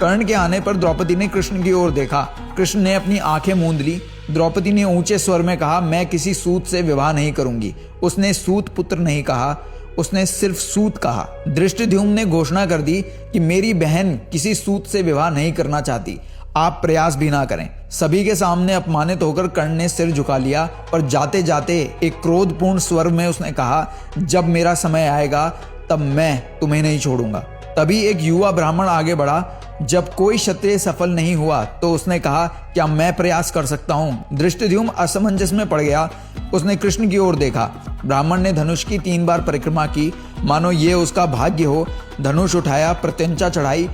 कर्ण के आने पर द्रौपदी ने कृष्ण की ओर देखा। कृष्ण ने अपनी आंखें मूंद ली। द्रौपदी ने ऊंचे स्वर में कहा, मैं किसी सूत से विवाह नहीं करूंगी। उसने सूत पुत्र नहीं कहा, उसने सिर्फ सूत कहा। धृष्टद्युम्न ने घोषणा कर दी कि मेरी बहन किसी सूत से विवाह नहीं करना चाहती, आप प्रयास भी ना करें। सभी के सामने अपमानित होकर कर्ण ने सिर झुका लिया और जाते जाते एक क्रोधपूर्ण स्वर में उसने कहा, जब मेरा समय आएगा तब मैं तुम्हें नहीं छोड़ूंगा। तभी एक युवा ब्राह्मण आगे बढ़ा। जब कोई क्षत्रिय सफल नहीं हुआ तो उसने कहा, क्या मैं प्रयास कर सकता हूं? धृष्टद्युम्न असमंजस में पड़ गया। उसने कृष्ण की ओर देखा। ब्राह्मण ने धनुष की 3 बार परिक्रमा की, मानो ये उसका भाग्य हो। धनुष उठाया, प्रत्यंचा चढ़ाई,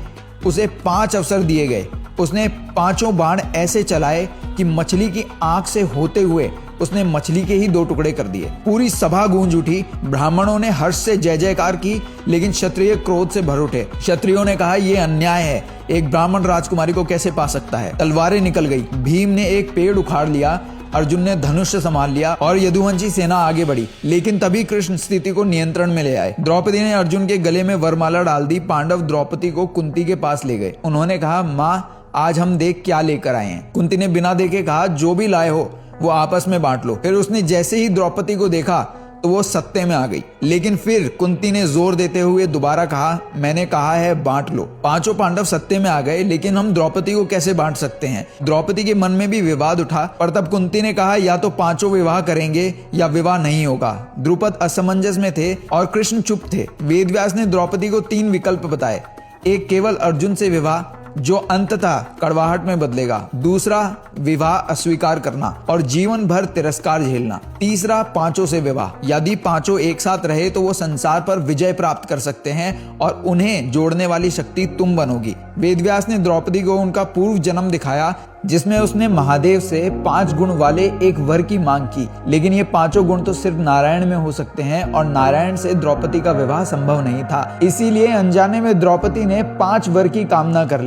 उसे 5 अवसर दिए गए। उसने 5 बाण ऐसे चलाए कि मछली की आंख से होते हुए उसने मछली के ही 2 टुकड़े कर दिए। पूरी सभा गूंज उठी। ब्राह्मणों ने हर्ष से जय जयकार की, लेकिन क्षत्रिय क्रोध से भर उठे। क्षत्रियों ने कहा, यह अन्याय है, एक ब्राह्मण राजकुमारी को कैसे पा सकता है? तलवारें निकल गई। भीम ने एक पेड़ उखाड़ लिया, अर्जुन ने धनुष संभाल लिया और यदुवंशी सेना आगे बढ़ी। लेकिन तभी कृष्ण स्थिति को नियंत्रण में ले आए। द्रौपदी ने अर्जुन के गले में वरमाला डाल दी। पांडव द्रौपदी को कुंती के पास ले गए। उन्होंने कहा, माँ, आज हम देख क्या लेकर आए हैं। कुंती ने बिना देखे कहा, जो भी लाए हो वो आपस में बांट लो। फिर उसने जैसे ही द्रौपदी को देखा तो वो सत्ते में आ गई। लेकिन फिर कुंती ने जोर देते हुए दोबारा कहा, मैंने कहा है बांट लो। 5 पांडव सत्ते में आ गए, लेकिन हम द्रौपदी को कैसे बांट सकते हैं? द्रौपदी के मन में भी विवाद उठा। पर तब कुंती ने कहा, या तो 5 विवाह करेंगे या विवाह नहीं होगा। द्रुपद असमंजस में थे और कृष्ण चुप थे। वेदव्यास ने द्रौपदी को 3 विकल्प बताए। एक, केवल अर्जुन से विवाह, जो अंततः कड़वाहट में बदलेगा। दूसरा, विवाह अस्वीकार करना और जीवन भर तिरस्कार झेलना। तीसरा, 5 से विवाह। यदि 5 एक साथ रहे तो वो संसार पर विजय प्राप्त कर सकते हैं और उन्हें जोड़ने वाली शक्ति तुम बनोगी। वेदव्यास ने द्रौपदी को उनका पूर्व जन्म दिखाया, जिसमें उसने महादेव से 5 गुण वाले एक वर की मांग की। लेकिन ये 5 गुण तो सिर्फ नारायण में हो सकते हैं और नारायण से द्रौपदी का विवाह संभव नहीं था। इसीलिए अनजाने में द्रौपदी ने 5 वर की कामना कर ली।